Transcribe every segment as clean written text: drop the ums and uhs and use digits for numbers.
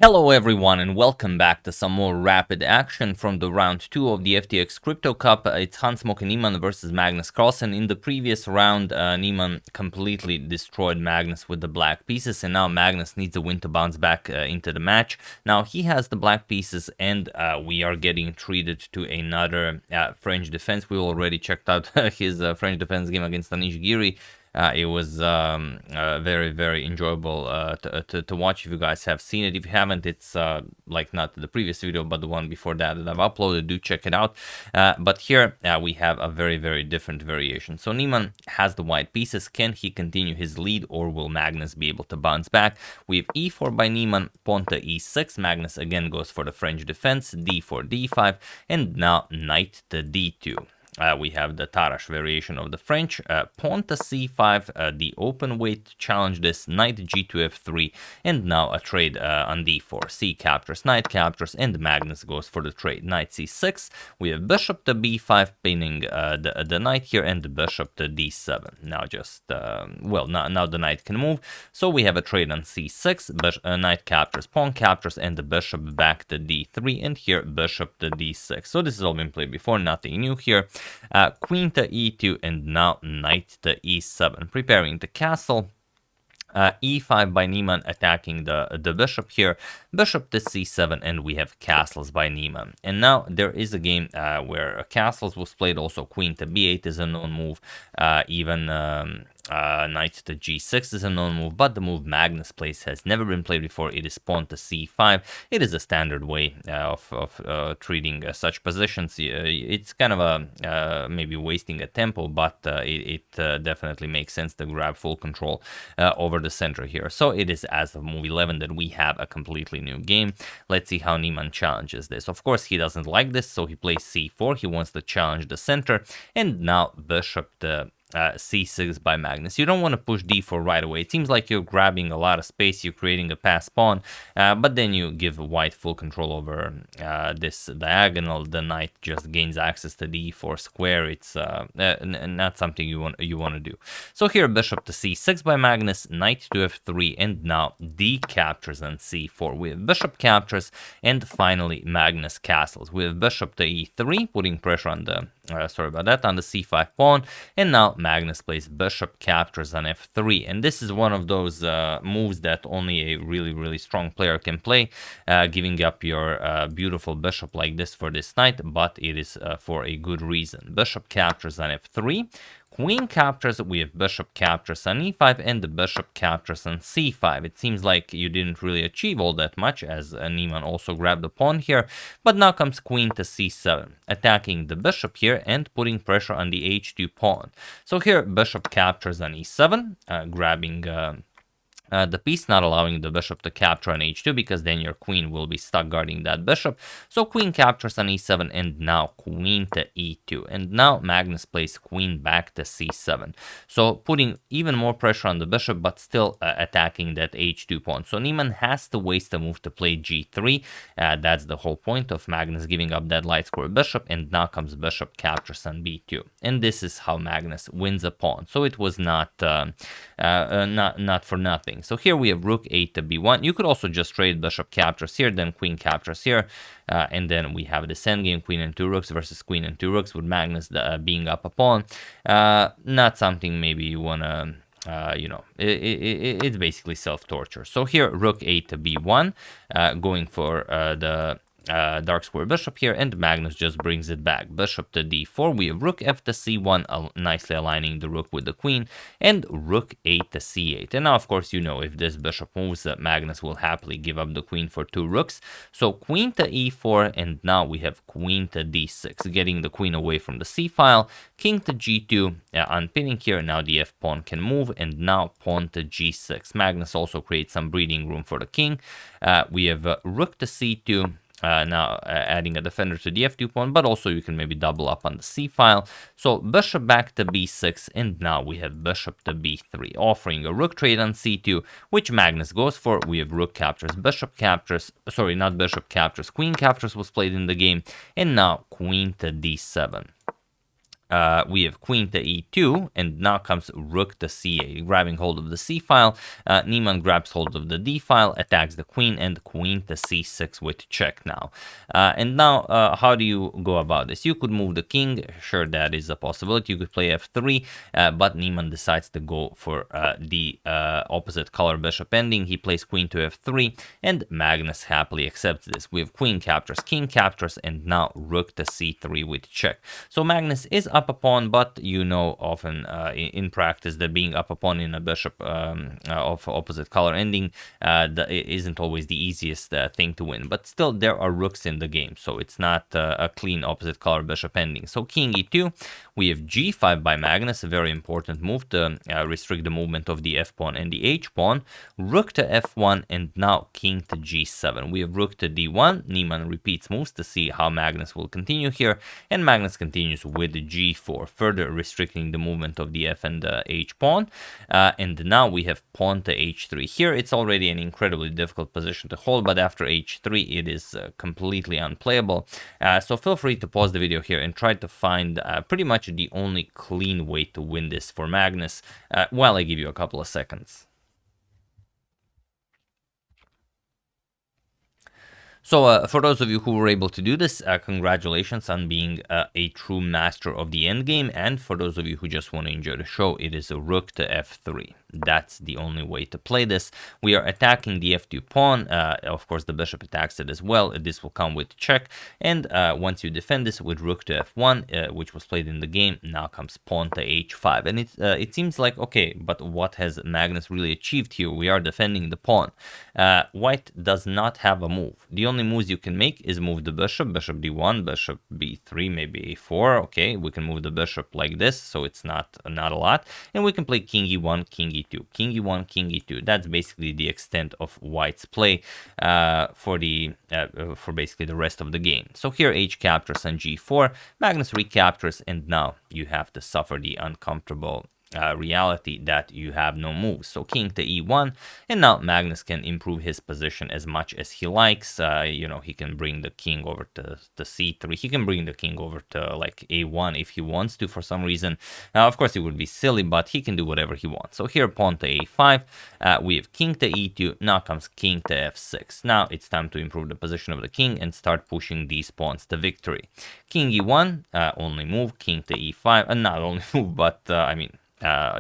Hello everyone and welcome back to some more rapid action from the round 2 of the FTX Crypto Cup. It's Moke and Niemann versus Magnus Carlsen. In the previous round, Niemann completely destroyed Magnus with the black pieces, and now Magnus needs a win to bounce back into the match. Now he has the black pieces, and we are getting treated to another French defense. We already checked out his French defense game against Anish Giri. It was very, very enjoyable to watch. If you guys have seen it, if you haven't, it's like not the previous video, but the one before that I've uploaded. Do check it out. But here we have a very, very different variation. So Niemann has the white pieces. Can he continue his lead, or will Magnus be able to bounce back? We have e4 by Niemann, pawn to e6. Magnus again goes for the French defense, d4, d5, and now knight to d2. We have the Tarrasch variation of the French, pawn to c5, the open way to challenge this, knight g2 f3, and now a trade on d4. C captures, knight captures, and Magnus goes for the trade. Knight c6, we have bishop to b5, pinning the knight here, and the bishop to d7. Now just, now the knight can move, so we have a trade on c6, knight captures, pawn captures, and the bishop back to d3, and here bishop to d6. So this has all been played before, nothing new here. Queen to e2, and now knight to e7, preparing the castle. E5 by Niemann, attacking the bishop here, bishop to c7, and we have castles by Niemann. And now there is a game where castles was played. Also queen to b8 is a known move, even knight to g6 is a known move, but the move Magnus plays has never been played before. It is pawn to c5. It is a standard way of treating such positions. It's kind of a maybe wasting a tempo, but it definitely makes sense to grab full control over the center here. So it is as of move 11 that we have a completely new game. Let's see how Niemann challenges this. Of course, he doesn't like this, so he plays c4. He wants to challenge the center, and now bishop to c6 by Magnus. You don't want to push d4 right away. It seems like you're grabbing a lot of space, you're creating a pass pawn, but then you give white full control over this diagonal. The knight just gains access to the e4 square. It's not something you want to do. So here bishop to c6 by Magnus, knight to f3, and now d captures on c4. We have bishop captures, and finally Magnus castles. We have bishop to e3, putting pressure on the on the c5 pawn, and now Magnus plays bishop captures on f3, and this is one of those moves that only a really strong player can play, giving up your beautiful bishop like this for this knight, but it is for a good reason. Bishop captures on f3, queen captures, we have bishop captures on e5, and the bishop captures on c5. It seems like you didn't really achieve all that much, as Niemann also grabbed the pawn here, but now comes queen to c7, attacking the bishop here and putting pressure on the h2 pawn. So here bishop captures on e7, grabbing the piece, not allowing the bishop to capture on h2, because then your queen will be stuck guarding that bishop. So queen captures on e7, and now queen to e2. And now Magnus plays queen back to c7. So putting even more pressure on the bishop, but still attacking that h2 pawn. So Niemann has to waste a move to play g3. That's the whole point of Magnus giving up that light square bishop, and now comes bishop captures on b2. And this is how Magnus wins a pawn. So it was not for nothing. So here we have rook 8 to b1. You could also just trade bishop captures here, then queen captures here, and then we have this endgame, queen and 2 rooks versus queen and 2 rooks, with Magnus being up a pawn. Not something maybe you want to it's basically self-torture. So here rook 8 to b1, going for the dark square bishop here, and Magnus just brings it back. Bishop to d4, we have rook f to c1, nicely aligning the rook with the queen, and rook 8 to c8. And now, of course, if this bishop moves, Magnus will happily give up the queen for 2 rooks. So queen to e4, and now we have queen to d6, getting the queen away from the c file. King to g2, unpinning here. Now the f pawn can move, and now pawn to g6. Magnus also creates some breathing room for the king. We have rook to c2. Now adding a defender to the f2 pawn, but also you can maybe double up on the c file. So bishop back to b6, and now we have bishop to b3, offering a rook trade on c2, which Magnus goes for. We have rook captures, bishop captures, sorry, not bishop captures, queen captures was played in the game, and now queen to d7. We have queen to e2, and now comes rook to c8, grabbing hold of the c file. Niemann grabs hold of the d file, attacks the queen, and queen to c6 with check now. And now, how do you go about this? You could move the king, sure, that is a possibility. You could play f3, but Niemann decides to go for the opposite color bishop ending. He plays queen to f3, and Magnus happily accepts this. We have queen captures, king captures, and now rook to c3 with check. So Magnus is up a pawn, but you know often in practice that being up a pawn in a bishop of opposite color ending isn't always the easiest thing to win. But still, there are rooks in the game, so it's not a clean opposite color bishop ending. So king e2, we have g5 by Magnus, a very important move to restrict the movement of the f pawn and the h pawn. Rook to f1, and now king to g7. We have rook to d1. Niemann repeats moves to see how Magnus will continue here, and Magnus continues with g4, further restricting the movement of the f and the h pawn. And now we have pawn to h3. Here it's already an incredibly difficult position to hold, but after h3 it is completely unplayable. So feel free to pause the video here and try to find pretty much the only clean way to win this for Magnus while I give you a couple of seconds. So for those of you who were able to do this, congratulations on being a true master of the endgame. And for those of you who just want to enjoy the show, it is a rook to f3. That's the only way to play this. We are attacking the f2 pawn. Of course, the bishop attacks it as well. This will come with check. And once you defend this with rook to f1, which was played in the game, now comes pawn to h5. And it seems like, okay, but what has Magnus really achieved here? We are defending the pawn. White does not have a move. The only moves you can make is move the bishop, bishop d1, bishop b3, maybe a4. Okay, we can move the bishop like this, so it's not a lot. And we can play king e1, king e2, king e1, king e2. That's basically the extent of White's play for basically the rest of the game. So here h captures on g4, Magnus recaptures, and now you have to suffer the uncomfortable reality that you have no moves. So king to e1, and now Magnus can improve his position as much as he likes. You know, he can bring the king over to c3. He can bring the king over to like a1 if he wants to for some reason. Of course, it would be silly, but he can do whatever he wants. So here pawn to a5, we have king to e2, now comes king to f6. Now it's time to improve the position of the king and start pushing these pawns to victory. King e1, only move, king to e5, not only move, but I mean,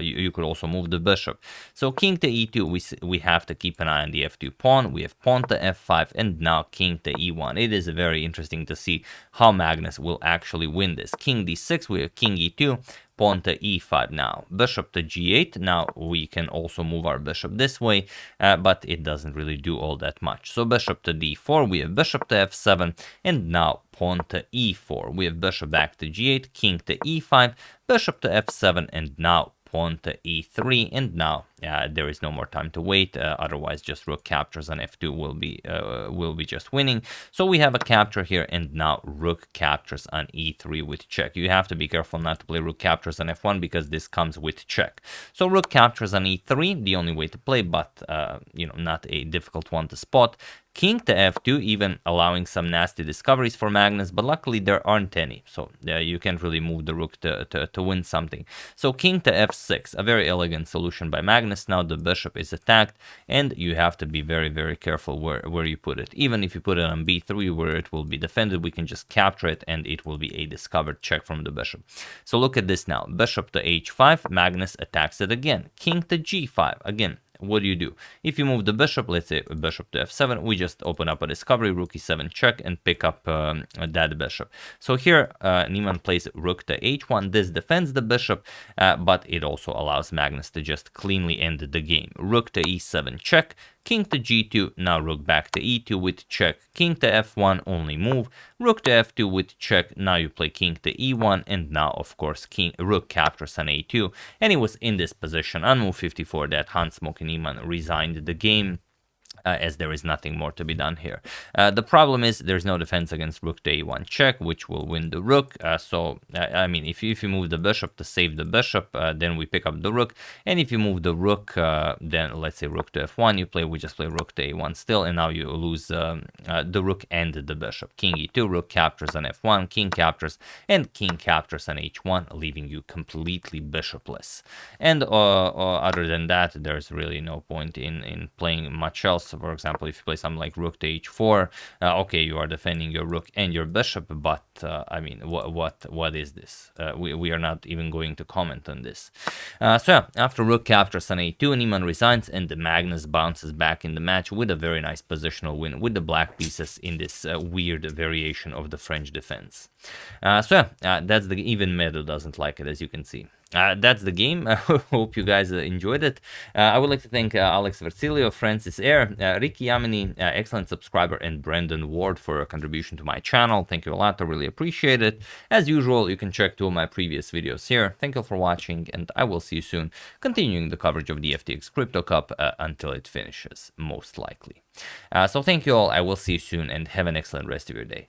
you could also move the bishop. So king to e2, we have to keep an eye on the f2 pawn. We have pawn to f5, and now king to e1. It is very interesting to see how Magnus will actually win this. King d6, we have king e2, pawn to e5 now. Bishop to g8. Now we can also move our bishop this way, but it doesn't really do all that much. So bishop to d4, we have bishop to f7, and now pawn to e4. We have bishop back to g8, king to e5, bishop to f7, and now pawn to e3, and now there is no more time to wait. Otherwise, just rook captures on f2 will be just winning. So we have a capture here, and now rook captures on e3 with check. You have to be careful not to play rook captures on f1 because this comes with check. So rook captures on e3, the only way to play, but you know, not a difficult one to spot. King to f2, even allowing some nasty discoveries for Magnus, but luckily there aren't any, so you can't really move the rook to win something. So king to f6, a very elegant solution by Magnus. Now the bishop is attacked, and you have to be very, very careful where you put it. Even if you put it on b3 where it will be defended, we can just capture it, and it will be a discovered check from the bishop. So look at this now. Bishop to h5, Magnus attacks it again. King to g5, again. What do you do? If you move the bishop, let's say bishop to f7, we just open up a discovery, rook e7 check, and pick up that bishop. So here, Niemann plays rook to h1. This defends the bishop, but it also allows Magnus to just cleanly end the game. Rook to e7 check, king to g2, now rook back to e2 with check, king to f1, only move, rook to f2 with check, now you play king to e1, and now of course rook captures on a2, and it was in this position on move 54 that Moke and Niemann resigned the game. as there is nothing more to be done here. The problem is there's no defense against rook to a1 check, which will win the rook. I mean, if you move the bishop to save the bishop, then we pick up the rook. And if you move the rook, then let's say rook to f1, we just play rook to a1 still, and now you lose the rook and the bishop. King e2, rook captures on f1, king captures, and king captures on h1, leaving you completely bishopless. And other than that, there's really no point in playing much else. So for example, if you play something like rook to h4, okay, you are defending your rook and your bishop, but I mean, what is this? We are not even going to comment on this. So yeah, after rook captures on a2, Niemann resigns, and the Magnus bounces back in the match with a very nice positional win with the black pieces in this weird variation of the French defense. So yeah, that's the even Meadow doesn't like it, as you can see. That's the game. I hope you guys enjoyed it. I would like to thank Alex Versilio, Francis Air, Ricky Yamini, excellent subscriber, and Brandon Ward for a contribution to my channel. Thank you a lot. I really appreciate it. As usual, you can check 2 of my previous videos here. Thank you for watching, and I will see you soon, continuing the coverage of the FTX Crypto Cup until it finishes, most likely. So thank you all. I will see you soon, and have an excellent rest of your day.